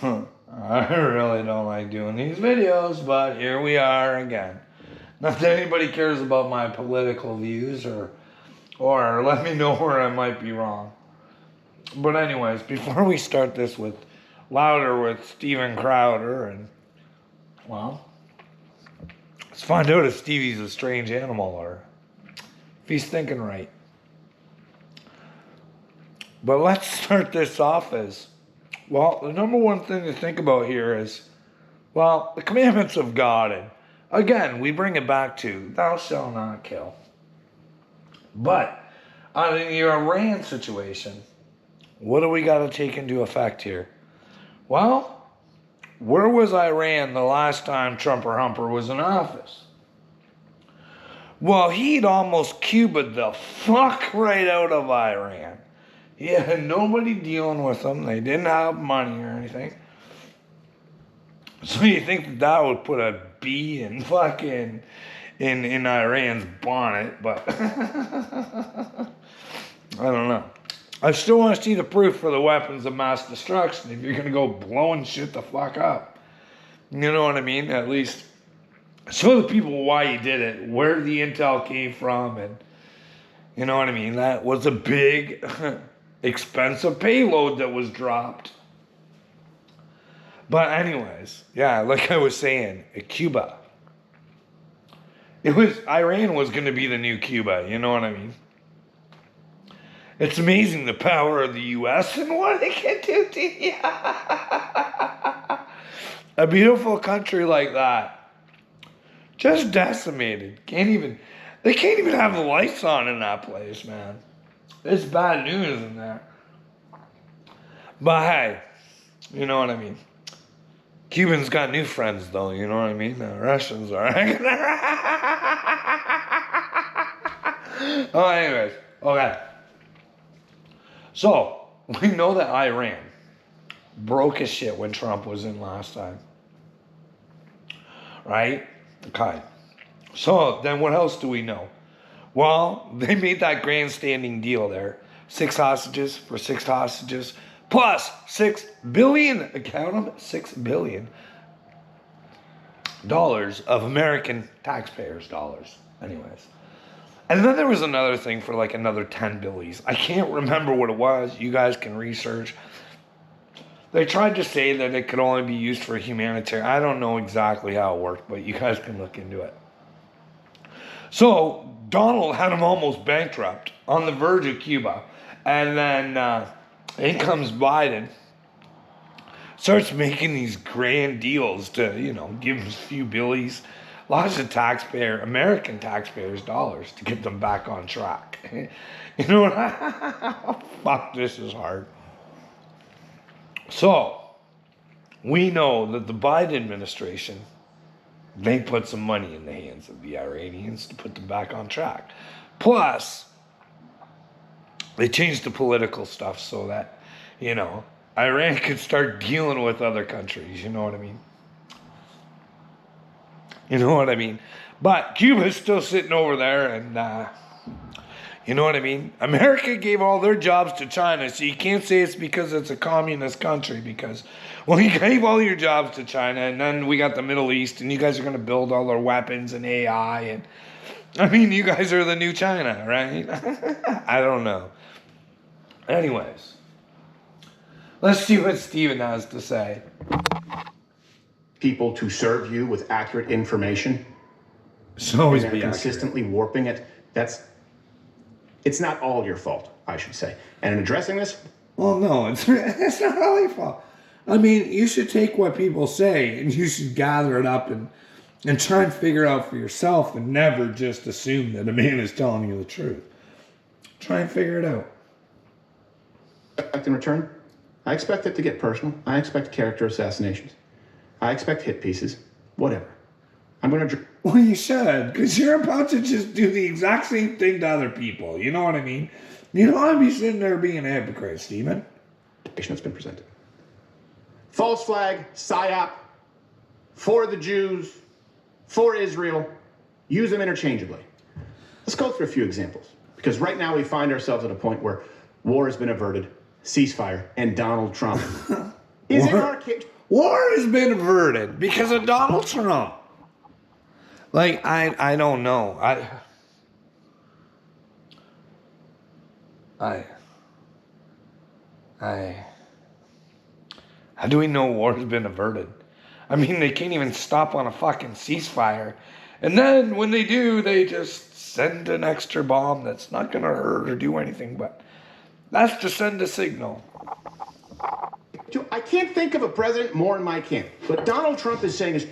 I really don't like doing these videos, but here we are again. Not that anybody cares about my political views or let me know where I might be wrong. But anyways, before we start this with Louder with Steven Crowder, and well, let's find out if Stevie's a strange animal or if he's thinking right. But let's start this off as, well, the number one thing to think about here is, well, the commandments of God. And again, we bring it back to, thou shalt not kill. But on the Iran situation, what do we got to take into effect here? Well, where was Iran the last time Trumper Humper was in office? Well, he'd almost Cuba'd the fuck right out of Iran. He had nobody dealing with them. They didn't have money or anything. So you think that would put a bee in fucking in Iran's bonnet, but I don't know. I still want to see the proof for the weapons of mass destruction if you're going to go blowing shit the fuck up. You know what I mean? At least show the people why you did it, where the intel came from, and you know what I mean? That was a big, expensive payload that was dropped. But anyways, yeah, like I was saying, Cuba. Iran was going to be the new Cuba, you know what I mean? It's amazing the power of the U.S. and what it can do to you. A beautiful country like that, just decimated. They can't even have the lights on in that place, man. It's bad news in there. But hey, you know what I mean? Cubans got new friends, though, you know what I mean? The Russians are. Oh, anyways, okay. So, we know that Iran broke his shit when Trump was in last time. Right? Okay. So, then what else do we know? Well, they made that grandstanding deal there. 6 hostages for 6 hostages. Plus $6 billion, count them, $6 billion of American taxpayers' dollars. Anyways. And then there was another thing for like another 10 billies. I can't remember what it was. You guys can research. They tried to say that it could only be used for humanitarian. I don't know exactly how it worked, but you guys can look into it. So Donald had him almost bankrupt on the verge of Cuba. And then in comes Biden. Starts making these grand deals to, you know, give him a few billies. Lots of American taxpayers' dollars to get them back on track. You know what? Fuck, this is hard. So, we know that the Biden administration, they put some money in the hands of the Iranians to put them back on track. Plus, they changed the political stuff so that, you know, Iran could start dealing with other countries. You know what I mean? You know what I mean? But Cuba's still sitting over there and, you know what I mean? America gave all their jobs to China, so you can't say it's because it's a communist country because, well, you gave all your jobs to China and then we got the Middle East and you guys are going to build all their weapons and AI and, I mean, you guys are the new China, right? I don't know. Anyways, let's see what Steven has to say. People to serve you with accurate information. So always be consistently warping it. It's not all your fault, I should say. And in addressing this, well, no, it's not all your fault. I mean, you should take what people say and you should gather it up and try and figure out for yourself and never just assume that a man is telling you the truth. Try and figure it out. In return, I expect it to get personal. I expect character assassinations. I expect hit pieces. Whatever. I'm going to... Well, you should, because you're about to just do the exact same thing to other people. You know what I mean? You don't want to be sitting there being a hypocrite, Steven. That's been presented. False flag, PSYOP, for the Jews, for Israel. Use them interchangeably. Let's go through a few examples. Because right now we find ourselves at a point where war has been averted, ceasefire, and Donald Trump is in our case. War has been averted because of Donald Trump. Like, I don't know. How do we know war has been averted? I mean, they can't even stop on a fucking ceasefire. And then when they do, they just send an extra bomb that's not going to hurt or do anything, but that's to send a signal. I can't think of a president more in my camp. What Donald Trump is saying is,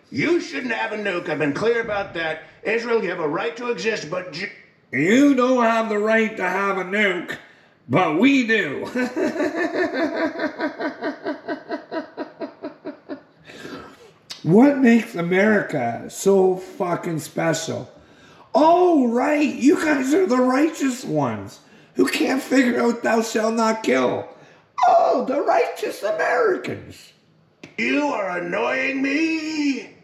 you shouldn't have a nuke. I've been clear about that. Israel, you have a right to exist, but you don't have the right to have a nuke, but we do. What makes America so fucking special? Oh, right, you guys are the righteous ones who can't figure out thou shalt not kill. Oh, the righteous Americans. You are annoying me.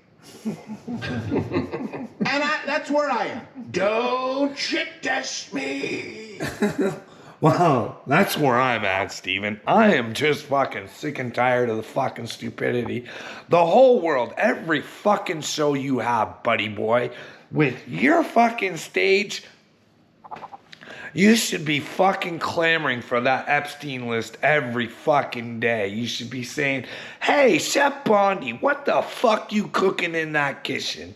And that's where I am. Don't shit test me. Well, that's where I'm at, Steven. I am just fucking sick and tired of the fucking stupidity. The whole world, every fucking show you have, buddy boy, with your fucking stage, you should be fucking clamoring for that Epstein list every fucking day. You should be saying, hey, Chef Bondi, what the fuck you cooking in that kitchen?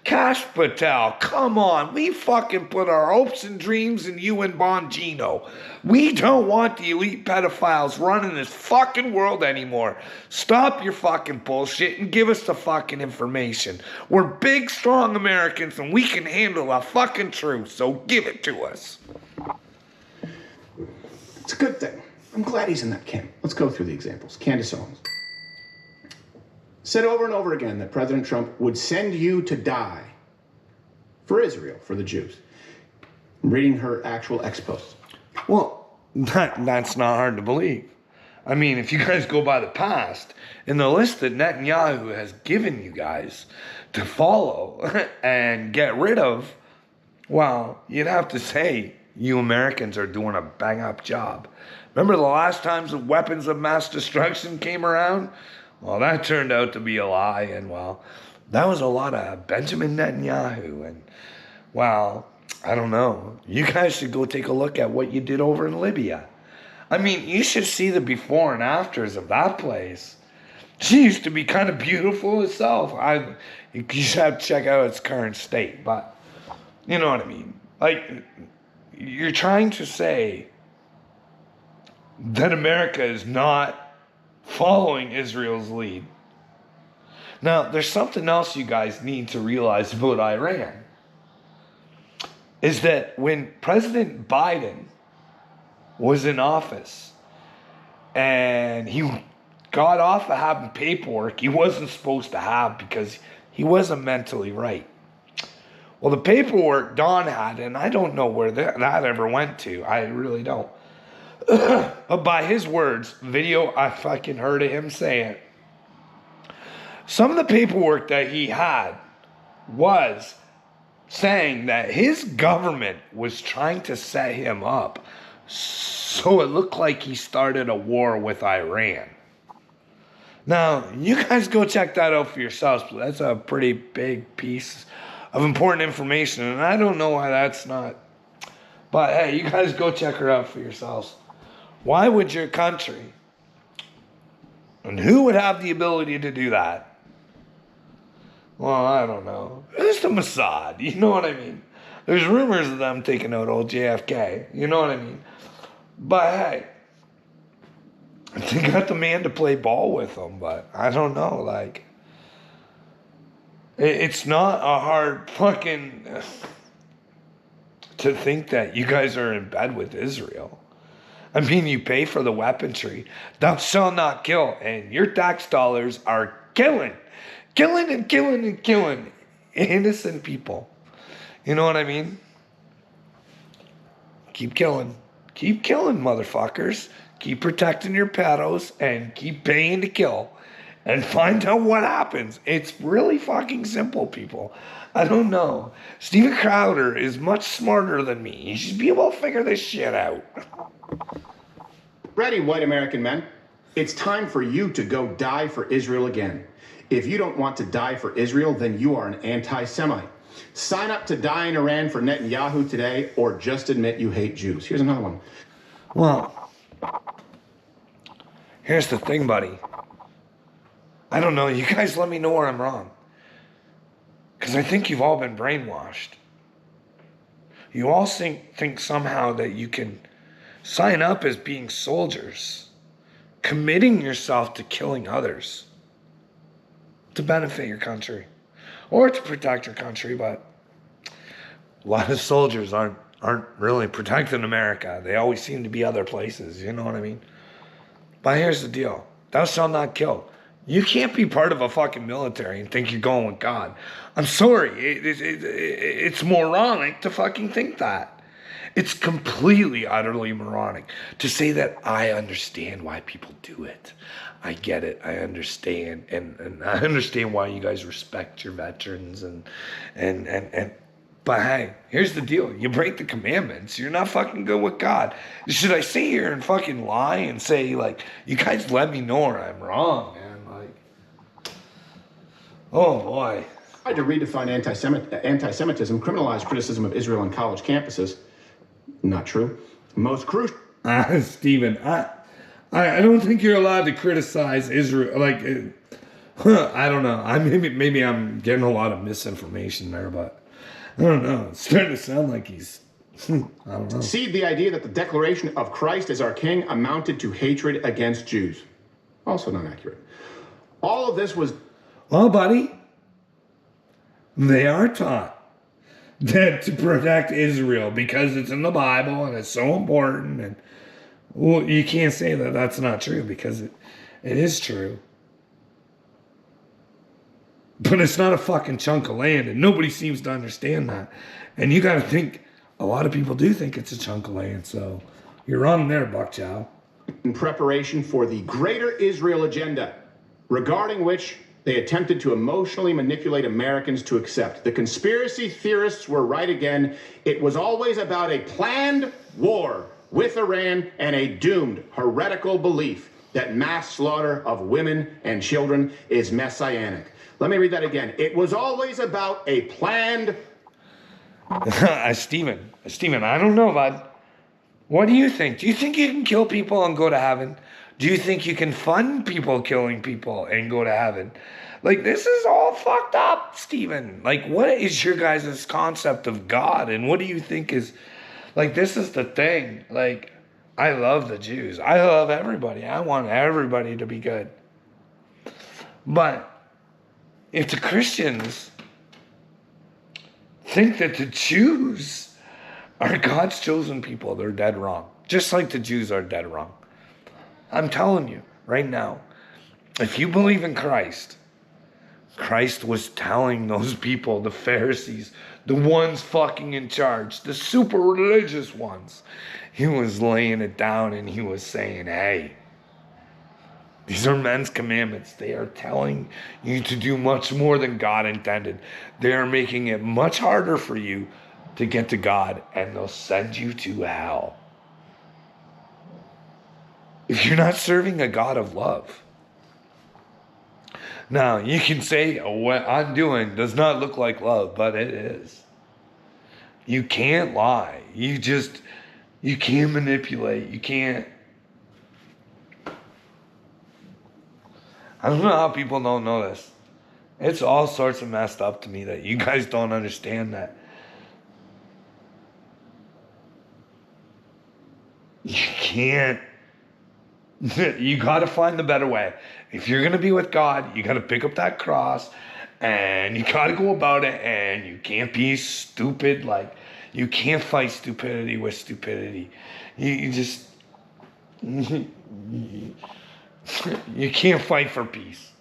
Cash Patel, come on. We fucking put our hopes and dreams in you and Bongino. We don't want the elite pedophiles running this fucking world anymore. Stop your fucking bullshit and give us the fucking information. We're big, strong Americans and we can handle the fucking truth, so give it to us. It's a good thing. I'm glad he's in that camp. Let's go through the examples. Candace Owens said over and over again that President Trump would send you to die for Israel, for the Jews. I'm reading her actual ex-posts. Well, that's not hard to believe. I mean, if you guys go by the past, in the list that Netanyahu has given you guys to follow and get rid of, well, you'd have to say you Americans are doing a bang-up job. Remember the last times the weapons of mass destruction came around? Well, that turned out to be a lie, and well, that was a lot of Benjamin Netanyahu, and well, I don't know. You guys should go take a look at what you did over in Libya. I mean, you should see the before and afters of that place. She used to be kind of beautiful itself. You just have to check out its current state, but you know what I mean. Like, you're trying to say that America is not following Israel's lead. Now, there's something else you guys need to realize about Iran. Is that when President Biden was in office and he got off of having paperwork he wasn't supposed to have because he wasn't mentally right. Well, the paperwork Don had, and I don't know where that ever went to. I really don't. But by his words, video I fucking heard of him say it. Some of the paperwork that he had was saying that his government was trying to set him up so it looked like he started a war with Iran. Now, you guys go check that out for yourselves. That's a pretty big piece of important information, and I don't know why that's not. But hey, you guys go check her out for yourselves. Why would your country, and who would have the ability to do that? Well, I don't know. It's the Mossad, you know what I mean? There's rumors of them taking out old JFK, you know what I mean? But hey, they got the man to play ball with them, but I don't know, like, it's not a hard fucking to think that you guys are in bed with Israel. I mean, you pay for the weaponry. Thou shalt not kill. And your tax dollars are killing innocent people. You know what I mean? Keep killing. Keep killing, motherfuckers. Keep protecting your pedos and keep paying to kill. And find out what happens. It's really fucking simple, people. I don't know. Steven Crowder is much smarter than me. He should be able to figure this shit out. Ready, white American men. It's time for you to go die for Israel again. If you don't want to die for Israel, then you are an anti-Semite. Sign up to die in Iran for Netanyahu today, or just admit you hate Jews. Here's another one. Well, here's the thing, buddy. I don't know. You guys let me know where I'm wrong. Because I think you've all been brainwashed. You all think somehow that you can sign up as being soldiers, committing yourself to killing others to benefit your country or to protect your country, but a lot of soldiers aren't really protecting America. They always seem to be other places, you know what I mean? But here's the deal. Thou shalt not kill. You can't be part of a fucking military and think you're going with God. I'm sorry. It's moronic to fucking think that. It's completely, utterly moronic to say that I understand why people do it. I get it. I understand. And I understand why you guys respect your veterans and but hey, here's the deal. You break the commandments, you're not fucking good with God. Should I sit here and fucking lie and say, like, you guys let me know where I'm wrong, man? Like, oh boy. Tried to redefine anti-Semitism, criminalize criticism of Israel on college campuses. Not true. Most crucial. Stephen, I don't think you're allowed to criticize Israel. Like, I don't know. Maybe I'm getting a lot of misinformation there, but I don't know. It's starting to sound like he's, I don't know. Seed the idea that the declaration of Christ as our king amounted to hatred against Jews. Also not accurate. All of this was... Well, buddy, they are taught that to protect Israel because it's in the Bible and it's so important. And well, you can't say that that's not true because it is true. But it's not a fucking chunk of land, and nobody seems to understand that. And you got to think, a lot of people do think it's a chunk of land, so you're wrong there, Buck Chow. In preparation for the Greater Israel Agenda, regarding which they attempted to emotionally manipulate Americans to accept. The conspiracy theorists were right again. It was always about a planned war with Iran and a doomed, heretical belief that mass slaughter of women and children is messianic. Let me read that again. It was always about a planned... Stephen, I don't know, bud. What do you think? Do you think you can kill people and go to heaven? Do you think you can fund people killing people and go to heaven? Like, this is all fucked up, Stephen. Like, what is your guys' concept of God? And what do you think is... Like, this is the thing. Like, I love the Jews. I love everybody. I want everybody to be good. But if the Christians think that the Jews are God's chosen people, they're dead wrong. Just like the Jews are dead wrong. I'm telling you right now, if you believe in Christ, Christ was telling those people, the Pharisees, the ones fucking in charge, the super religious ones, he was laying it down and he was saying, hey, these are men's commandments. They are telling you to do much more than God intended. They are making it much harder for you to get to God, and they'll send you to hell. If you're not serving a God of love. Now, you can say, what I'm doing does not look like love, but it is. You can't lie. You can't manipulate. You can't. I don't know how people don't know this. It's all sorts of messed up to me that you guys don't understand that. You can't. You got to find the better way. If you're going to be with God, you got to pick up that cross and you got to go about it, and you can't be stupid. Like, you can't fight stupidity with stupidity. You just... You can't fight for peace.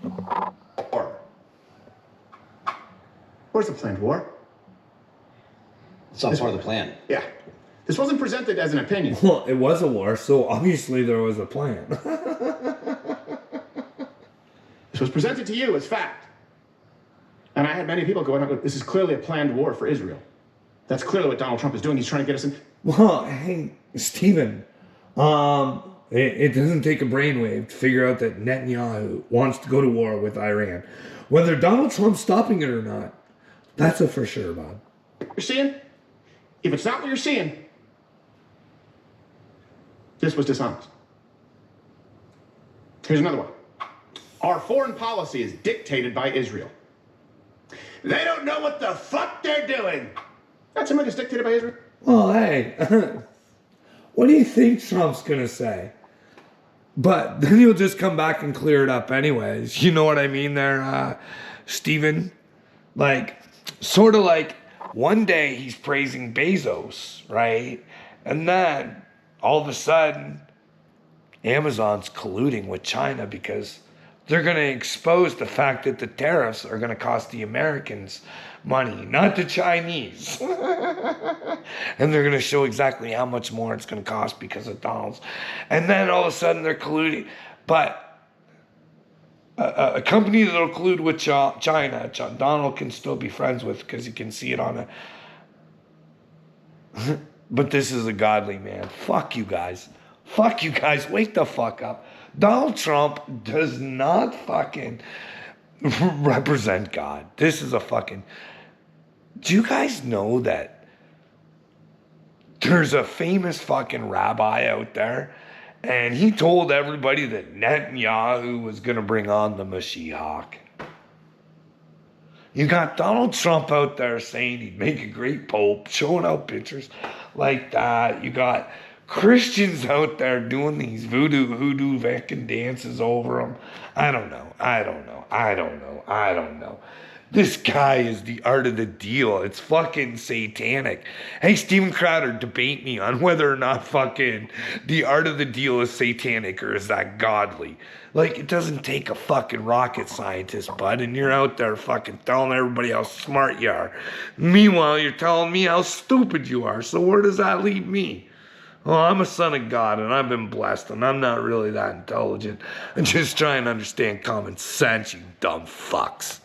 War. Where's the planned war? It's not part of the plan. Yeah. This wasn't presented as an opinion. Well, it was a war, so obviously there was a plan. This was presented to you as fact. And I had many people going, this is clearly a planned war for Israel. That's clearly what Donald Trump is doing. He's trying to get us in. Well, hey, Stephen, It doesn't take a brainwave to figure out that Netanyahu wants to go to war with Iran. Whether Donald Trump's stopping it or not, that's a for sure, Bob. You're seeing? If it's not what you're seeing, this was dishonest. Here's another one. Our foreign policy is dictated by Israel. They don't know what the fuck they're doing. That's him it's dictated by Israel. Well, hey, what do you think Trump's gonna say? But then he'll just come back and clear it up anyways. You know what I mean there, Steven? Like, sort of like one day he's praising Bezos, right? And then all of a sudden, Amazon's colluding with China because they're going to expose the fact that the tariffs are going to cost the Americans money, not the Chinese. And they're going to show exactly how much more it's going to cost because of Donald's. And then all of a sudden they're colluding. But a company that'll collude with China, Donald can still be friends with because he can see it on a... But this is a godly man. Fuck you guys. Fuck you guys. Wake the fuck up. Donald Trump does not fucking represent God. This is a fucking... Do you guys know that there's a famous fucking rabbi out there and he told everybody that Netanyahu was going to bring on the Mashiach? You got Donald Trump out there saying he'd make a great pope, showing out pictures like that. You got Christians out there doing these hoodoo fucking dances over him. I don't know. This guy is the art of the deal. It's fucking satanic. Hey, Steven Crowder, debate me on whether or not fucking the art of the deal is satanic or is that godly. Like, it doesn't take a fucking rocket scientist, bud, and you're out there fucking telling everybody how smart you are. Meanwhile, you're telling me how stupid you are. So where does that leave me? Well, I'm a son of God, and I've been blessed, and I'm not really that intelligent. I'm just trying to understand common sense, you dumb fucks.